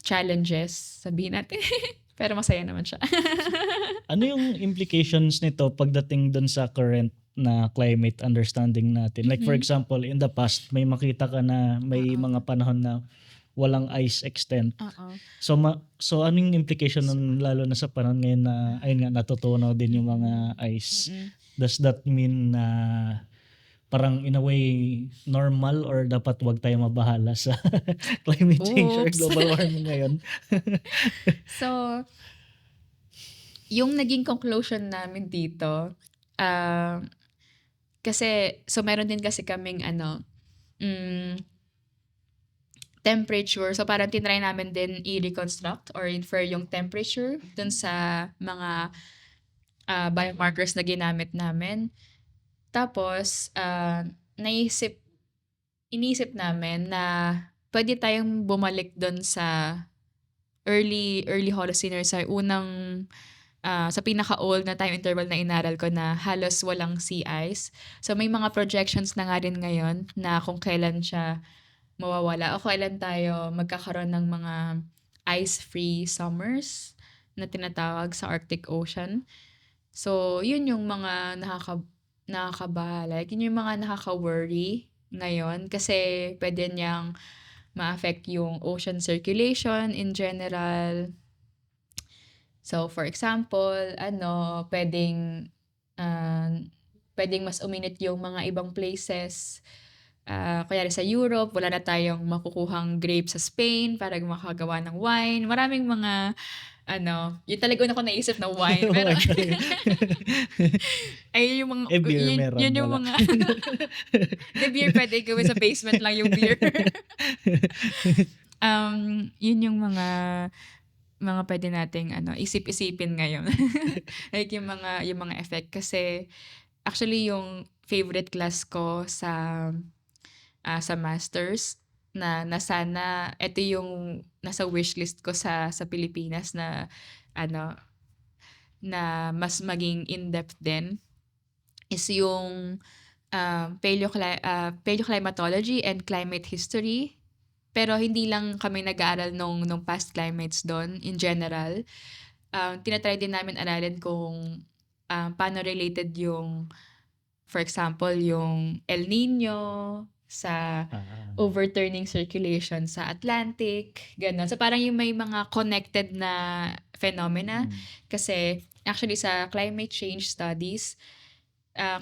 challenges, sabihin natin. Pero masaya naman siya. Ano yung implications nito pagdating dun sa current na climate understanding natin? Like for example, in the past, may makita ka na may mga panahon na walang ice extent. So anong implication nun, lalo na sa panahon ngayon na ayun nga natutunaw din yung mga ice? Does that mean na parang in a way normal or dapat wag tayo mabahala sa climate change or global warming ngayon? So yung naging conclusion namin dito, kasi so meron din kasi kaming temperature. So parang tinry namin din i-reconstruct or infer yung temperature dun sa mga biomarkers na ginamit namin. Tapos inisip namin na pwede tayong bumalik dun sa early Holocene or sa unang sa pinaka-old na time interval na inaral ko na halos walang sea ice. So may mga projections na nga rin ngayon na kung kailan siya mawawala o kailan tayo magkakaroon ng mga ice-free summers na tinatawag sa Arctic Ocean. So, yun yung mga nakakabahala. Yun yung mga nakaka-worry ngayon kasi pwede niyang ma-affect yung ocean circulation in general. So, for example, pwedeng mas uminit yung mga ibang places. Kunyari sa Europe, wala na tayong makukuhang grapes sa Spain para makagawa ng wine. Maraming mga, yun talaga una ko naisip na wine. Pero, ayun yung mga, beer meron. Yun yung mga, the beer pwede gawin sa basement lang yung beer. Yun yung mga pwede nating isip-isipin ngayon. Like yung mga effect. Kasi, actually yung favorite class ko sa masters na sana ito yung nasa wishlist ko sa Pilipinas na na mas maging in-depth din is yung paleoclimatology and climate history. Pero hindi lang kami nag-aaral nung past climates doon in general. tinatry din namin aralin kung paano related yung, for example, yung El Nino sa overturning circulation sa Atlantic, gano'n. So parang yung may mga connected na phenomena. Kasi actually sa climate change studies,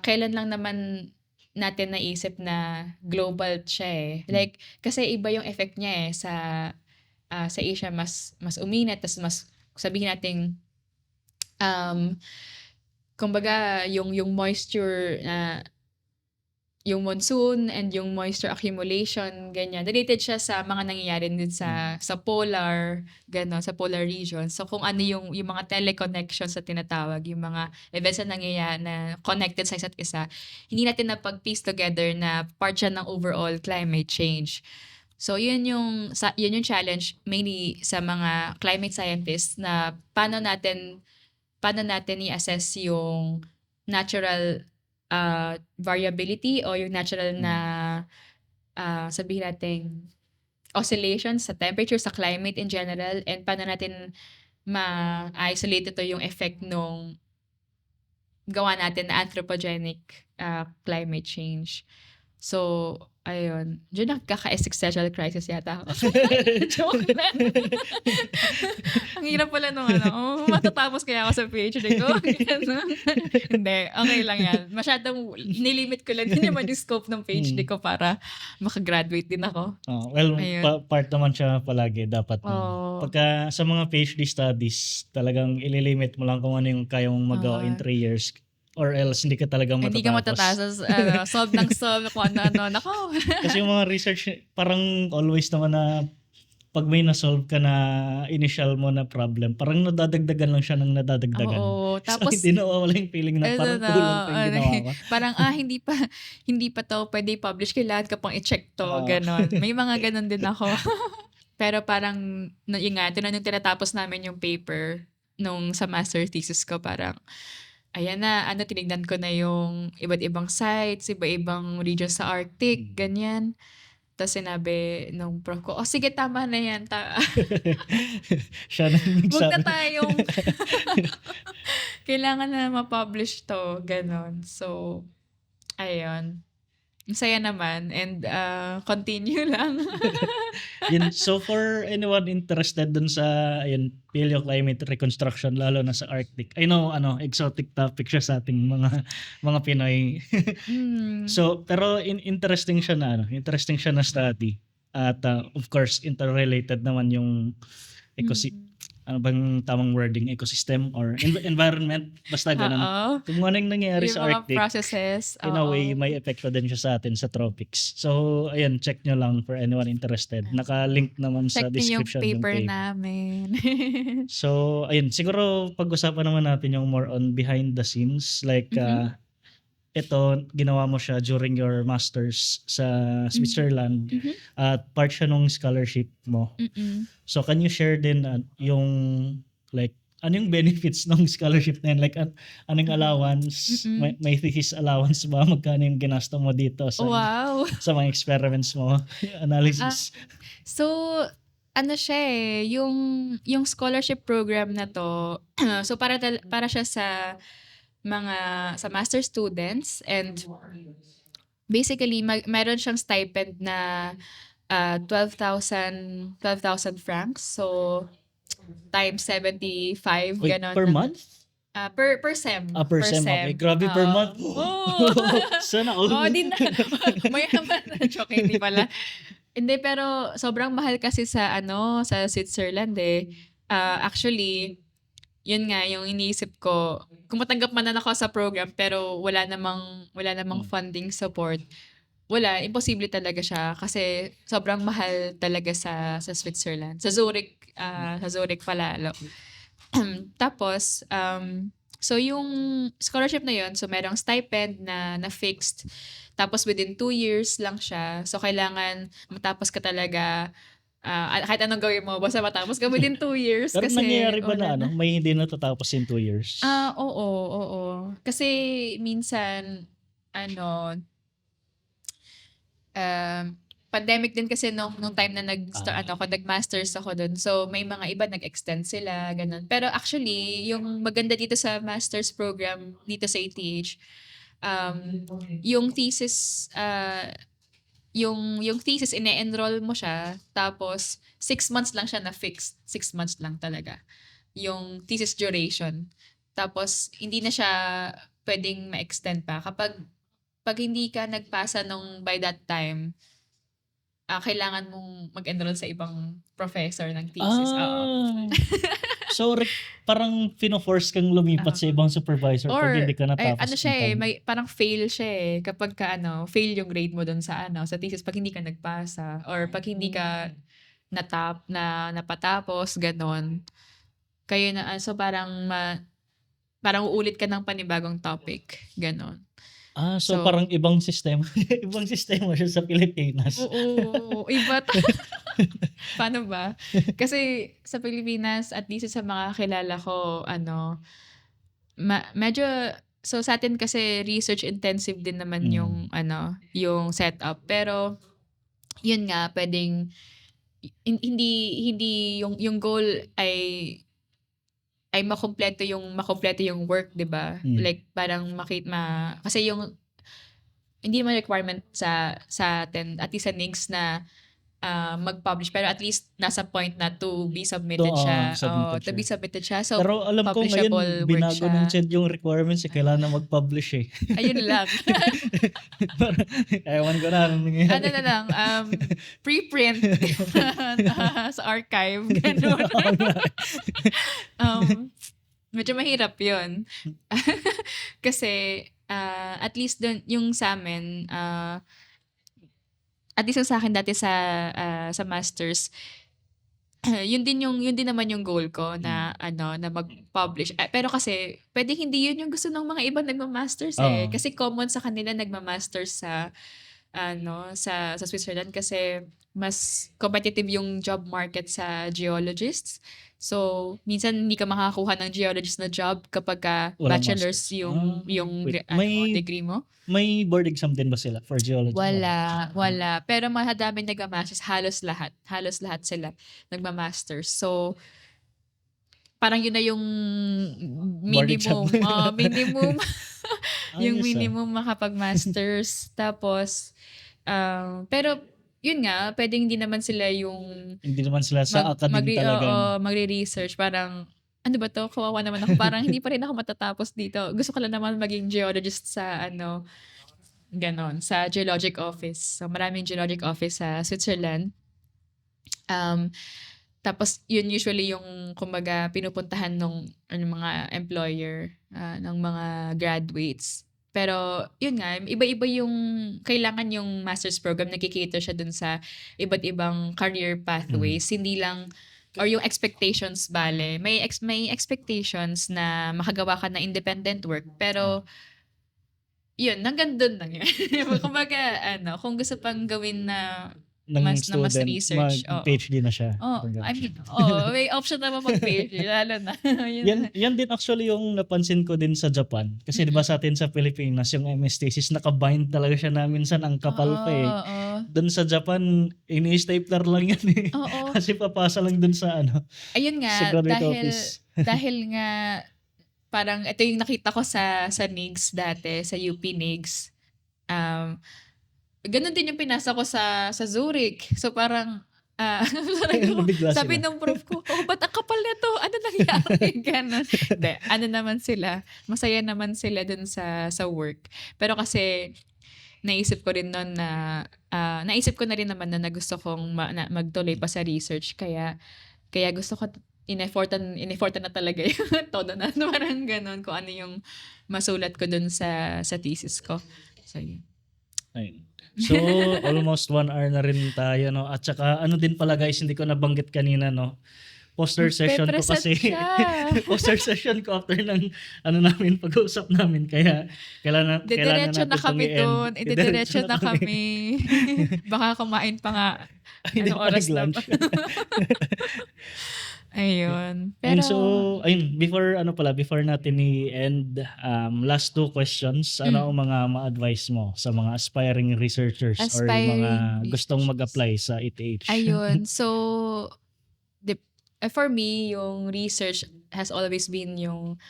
kailan lang naman natin naisip na global siya eh. Like, kasi iba yung effect niya eh. Sa Asia, mas uminit, tas mas, sabihin natin, kumbaga, yung moisture yung monsoon and yung moisture accumulation, ganyan. Related siya sa mga nangyayari din sa polar, gano'n, sa polar region. So, kung ano yung mga teleconnections sa tinatawag, yung mga events na nangyayari na connected sa isa't isa, hindi natin napag-piece together na part siya ng overall climate change. So, yun yung challenge mainly sa mga climate scientists na paano natin i-assess yung natural variability o yung natural na sabihin natin oscillations sa temperature, sa climate in general, and paano natin ma-isolate ito yung effect nung gawa natin na anthropogenic climate change. So, ayun. Diyan nagkaka-existential crisis yata ako. Joke lang. Ang hirap pala nung matatapos kaya ako sa PhD ko. Hindi, okay lang yan. Masyadong nilimit ko lang din naman yung scope ng PhD ko para makagraduate din ako. Part naman siya palagi dapat. Pagka sa mga PhD studies, talagang ililimit mo lang kung ano yung kaya mong magawa in 3 years. Or else hindi ka talagang matatapos. Hindi ka matatapos. Solve kung ano. Nako. Kasi yung mga research, parang always naman na pag may na-solve ka na initial mo na problem, parang nadadagdagan lang siya ng nadadagdagan. Oo. Tapos, hindi nawawala yung feeling na parang kulang pa yung ginawa ko. Parang, hindi pa to pwede i-publish. Kailangan ka pang i-check to. Ganon. May mga ganon din ako. Pero parang, yun nga, nung tinatapos namin yung paper nung sa master thesis ko, parang, ayan na, tinignan ko na yung iba't ibang sites, iba-ibang regions sa Arctic, ganyan. Tapos sinabi nung prof ko, sige, tama na yan. Siya na nagsabi. Huwag na tayong, kailangan na ma-publish to, ganon. So, ayun. Masaya naman and continue lang. So for anyone interested dun sa paleoclimate reconstruction, lalo na sa Arctic, I know exotic topic siya sa ating mga Pinoy. So pero interesting siya na study at of course interrelated naman yung ano bang tamang wording, ecosystem or environment, basta ganun. Kung ano yung nangyayari sa Arctic, processes, in a way, may effect pa din siya sa atin sa tropics. So, ayun, check nyo lang for anyone interested. Naka-link naman sa description yung paper ng namin. So, ayun, siguro pag-usapan naman natin yung more on behind the scenes. Like, ito, ginawa mo siya during your masters sa Switzerland at part siya nung scholarship mo. So can you share din yung like anong benefits ng scholarship na yun? Like anong allowance? May thesis allowance ba? Magkano yung ginasta mo dito sa sa mga experiments mo? Analysis? So siya yung scholarship program na to, so para siya sa master students, and basically meron siyang stipend na 12,000 francs, so times 75. Wait, ganon per month? Per sem. Per sem. Okay, grabe per month. Sana all. Din na. Mayaman. Joke, hindi pala. Hindi, pero sobrang mahal kasi sa Switzerland eh. Actually, yun nga yung iniisip ko, kung matanggap man na ako sa program pero wala namang funding support, imposible talaga siya kasi sobrang mahal talaga sa Switzerland. Sa Zurich palalo. Tapos, so yung scholarship na yun, so merong stipend na fixed, tapos within 2 years lang siya, so kailangan matapos ka talaga. Kahit anong gawin mo, basta matapos ka within 2 years. Pero kasi nangyayari ba na may hindi natatapos in 2 years? Oo. Kasi minsan, pandemic din kasi nung time na nag-masters ako dun. So, may mga iba nag-extend sila, ganun. Pero actually, yung maganda dito sa master's program dito sa ATH, yung thesis, yung thesis, ine-enroll mo siya, tapos 6 months lang siya na fixed. 6 months lang talaga. Yung thesis duration. Tapos, hindi na siya pwedeng ma-extend pa. Kapag hindi ka nagpasa nung by that time, kailangan mong mag-enroll sa ibang professor ng thesis. Oo. So, parang fino-force kang lumipat sa ibang supervisor Or, pag hindi ka natapos. ano siya may parang fail siya kapag ka fail yung grade mo dun sa sa thesis pag hindi ka nagpasa or pag hindi ka napatapos, ganon. Kayo na, so parang uulit ka ng panibagong topic, ganon. So parang ibang sistema. Ibang sistema siya sa Pilipinas. Oo, iba. Paano ba? Kasi sa Pilipinas, at least sa mga kilala ko, medyo, so sa atin kasi research intensive din naman yung setup. Pero, yun nga, pwedeng, hindi yung goal ay makumpleto yung work, 'di ba? Like parang kasi yung hindi naman requirement sa atin at least sa NIGS na mag-publish, pero at least nasa point na to be submitted siya. To be submitted siya. So, pero alam ko ngayon, binago ng CHED yung requirements, kailangan na mag-publish eh. Ayun lang. Ewan ko na anong nangyayari. Ano na lang, preprint sa archive. Ganun. Medyo mahirap yun. Kasi, at least dun, yung sa amin, at least yung sa akin dati sa masters, yun din naman yung goal ko na na mag-publish. Pero kasi pwedeng hindi yun yung gusto ng mga iba nagma-masters kasi common sa kanila nagma-masters sa Switzerland kasi mas competitive yung job market sa geologists. So, minsan hindi ka makakakuha ng geologist na job kapag bachelor's yung degree mo. May board exam din ba sila for geology? Wala. Pero mahadaming nagmamasters. Halos lahat sila nagmamasters. So, parang yun na yung minimum. Yung minimum makapag-masters. Tapos, pero, yun nga, pwedeng hindi naman sila sa academic talaga. Magre-research. Parang, ano ba to? Kawawa naman ako. Parang hindi pa rin ako matatapos dito. Gusto ko lang naman maging geologist sa ganon, sa geologic office. So, maraming geologic office sa Switzerland. Tapos, yun usually yung, kumbaga, pinupuntahan ng mga employer, ng mga graduates. Pero, yun nga, iba-iba yung, kailangan yung master's program, nakikater siya dun sa iba't ibang career pathways. Hindi lang, or yung expectations, may expectations na makagawa ka na independent work. Pero, yun, hanggang dun lang yun. Kumbaga, kung gusto pang gawin na mas research. Mag-PhD na siya. May option na mag-PhD, lalo na. yan din actually yung napansin ko din sa Japan. Kasi di ba sa atin sa Pilipinas, yung MS thesis, nakabind talaga siya na minsan ang kapal pa eh. Doon sa Japan, ini-stapler lang yan eh. Kasi papasa lang doon sa Ayun nga, sa graduate office. dahil nga, parang ito yung nakita ko sa NIGS dati, sa UP NIGS. Ganun din yung pinasa ko sa Zurich. So parang, sabi ng prof ko, ba't ang kapal nito? Ano nangyari? Ganun. Naman sila, masaya naman sila dun sa work. Pero kasi, naisip ko rin nun na, naisip ko na rin naman na gusto kong magtuloy pa sa research. Kaya gusto ko, in-effortan na talaga yung todo na. Parang ganun, kung ano yung masulat ko dun sa thesis ko. So, yun. Ayun. So, almost 1 hour na rin tayo, no? At saka, din pala guys, hindi ko nabanggit kanina, no? Poster session ko kasi. Poster session ko after ng, namin, pag-uusap namin. Kaya, kailangan natin na kami doon. Diretso na kami. Baka kumain pa nga. Anong oras na pa. Ayun. And Pero so, ayun, before natin i-end, last two questions, ano ang mga ma-advise mo sa mga aspiring researchers or yung mga aspiring gustong researchers. mag-apply sa ETH? Ayun. So, for me, yung research has always been yung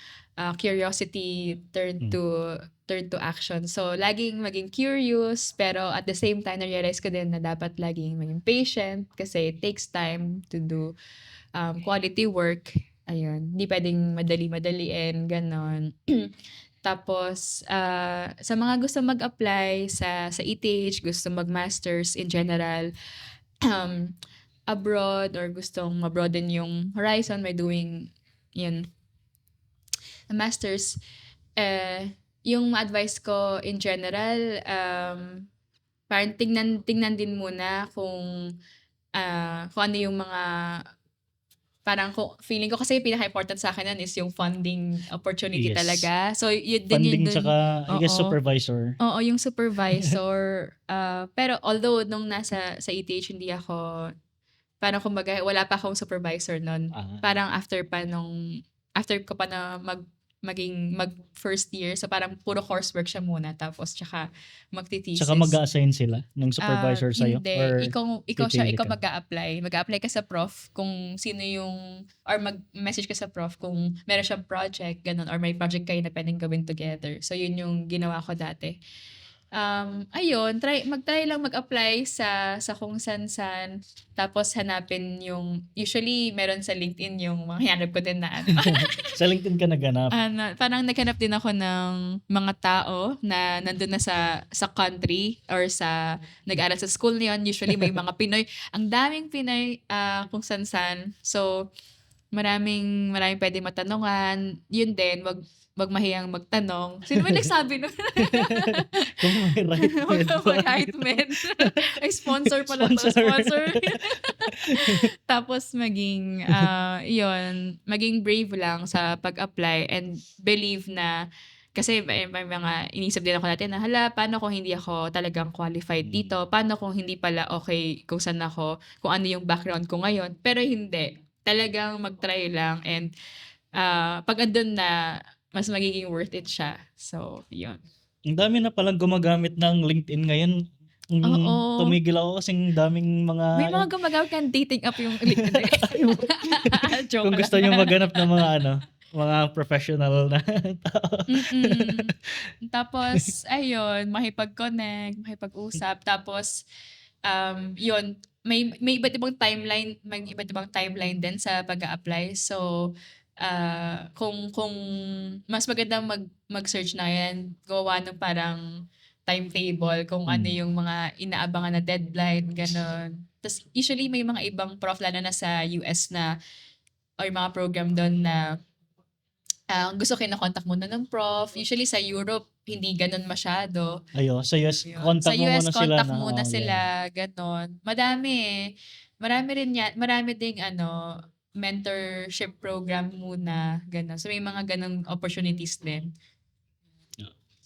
curiosity turn to action. So, laging maging curious, pero at the same time, na-realize ko din na dapat laging maging patient kasi it takes time to do quality work. Ayun. Hindi pwedeng madali-madaliin, ganon. Tapos, sa mga gusto mag-apply sa ETH, gusto mag-masters in general, um, abroad or gustong ma-broaden yung horizon by doing yun, a masters, yung ma-advise ko in general, parang tingnan din muna kung ano yung mga parang feeling ko kasi pinaka-important sa akin nun is yung funding opportunity Yes. talaga. So, yun din Funding yun dun. tsaka, I guess, Oo. supervisor. Oo, yung supervisor. Pero although nung nasa sa ETH hindi ako, parang kumbaga wala pa akong supervisor nun. Ah. Parang after ko pa na mag first year. So parang puro coursework siya muna tapos tsaka magti-thesis. Tsaka mag-assign sila ng supervisor sa'yo? Hindi. Or Ikaw pipili ka? mag-a-apply. Mag-a-apply ka sa prof kung sino yung, or mag-message ka sa prof kung meron siyang project, ganun, or may project kayo na pwedeng gawin together. So yun yung ginawa ko dati. Ayun, mag-try lang mag-apply sa kung san-san. Tapos hanapin yung, usually meron sa LinkedIn yung mga hanap ko din na Sa LinkedIn ka naganap? parang naghanap din ako ng mga tao na nandun na sa country or sa nag-aral sa school na yun. Usually may mga Pinoy. Ang daming Pinoy kung san-san. So, maraming pwede matanungan. Yun din, wag mahiyang magtanong. Sino ba nagsabi nun? Kung may right med. May right med. Ay, sponsor pala to. Sponsor. Tapos maging brave lang sa pag-apply and believe na, kasi may mga inisip din ako natin na, paano kung hindi ako talagang qualified dito? Paano kung hindi pala okay kung saan ako, kung ano yung background ko ngayon? Pero hindi. Talagang mag-try lang and pag andun na, mas magiging worth it siya. So, yun. Ang dami na palang gumagamit ng LinkedIn ngayon. Oo. Tumigil ako kasing daming mga... May mga gumagamit kang dating app yung LinkedIn. Joke Kung lang. gusto nyo maghanap ng mga mga professional na tao. Tapos, ayun, makipag-connect, makipag-usap. Tapos, yun, may iba't ibang timeline din sa pag-a-apply. So, kung mas maganda mag-search na yan, gawa ng parang timetable kung ano yung mga inaabangan na deadline, gano'n. Tapos usually may mga ibang prof lalo na sa US na or mga program doon na gusto kinokontak muna ng prof. Usually sa Europe, hindi ganun masyado. Sa US, Yun. contact Sa mo US, muna sila. contact muna sila, ganon. Madami eh. Marami ding mentorship program muna, ganon. So may mga ganong opportunities din.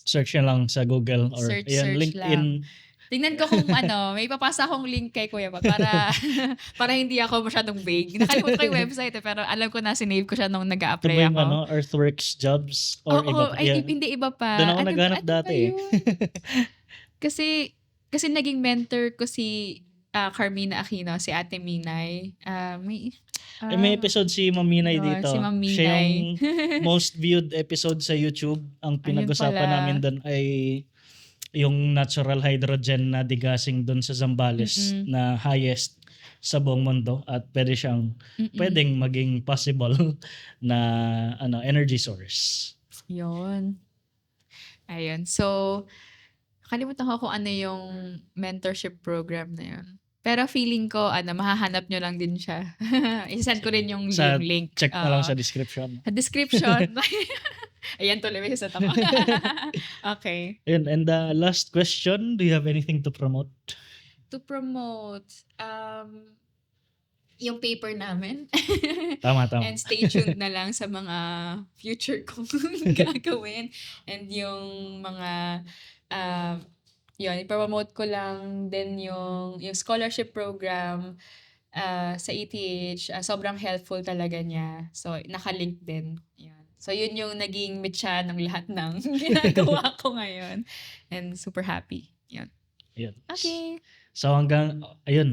Search nyo lang sa Google or Search LinkedIn. lang. Tingnan ko kung may papasa akong link kay Kuya pa para hindi ako masyadong vague. Nakalimutan ko yung website pero alam ko na sinave ko siya nung Ito nag-a-apply ba yung ako. Earthworks jobs? Or iba pa? Hindi iba pa. Doon ako naghanap dati. Kasi naging mentor ko si Carmina Aquino, si Ate Minay. May episode si Ma'am Minay yun, dito. si Ma'am Siya Minay. yung most viewed episode sa YouTube. Ang pinag-usapan pala. namin doon ay yung natural hydrogen na degassing doon sa Zambales na highest sa buong mundo at pwedeng maging possible na energy source. Yun. Ayun. So, kalimutan ko kung ano yung mentorship program na yun. Pero feeling ko, mahahanap nyo lang din siya. I-send ko rin yung link. Check na lang sa description. Sa description. Ayan, tuloy may sa tama. Okay. And the last question, do you have anything to promote? To promote, yung paper namin. Tama. And stay tuned na lang sa mga future kong gagawin. And yung mga, yun, ipromote ko lang din yung scholarship program. sa ETH. Sobrang helpful talaga niya. So, nakalink din. Yun. So, yun yung naging mitya ng lahat ng ginagawa ko ngayon. And super happy. Yun. Yun. Okay. So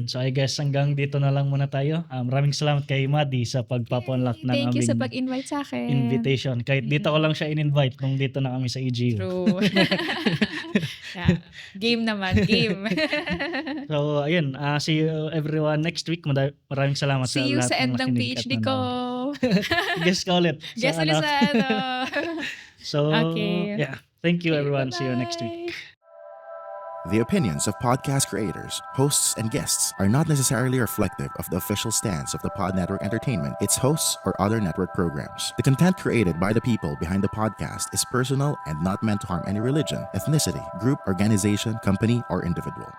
so I guess hanggang dito na lang muna tayo. Maraming salamat kay Maddie sa pagpapunlock ng Thank you sa aming pag-invite sa akin. invitation. Kahit dito ko lang siya in-invite nung dito na kami sa EGU. True. Yeah. Game naman. Game. So ayun, see you everyone next week. Maraming salamat sa See you lahat sa end ng nakinig at PhD ko. nanonood. Guess ka ulit. Guess ulit sa So Okay. yeah, thank you everyone. See you next week. Bye-bye. The opinions of podcast creators, hosts, and guests are not necessarily reflective of the official stance of the Pod Network Entertainment, its hosts, or other network programs. The content created by the people behind the podcast is personal and not meant to harm any religion, ethnicity, group, organization, company, or individual.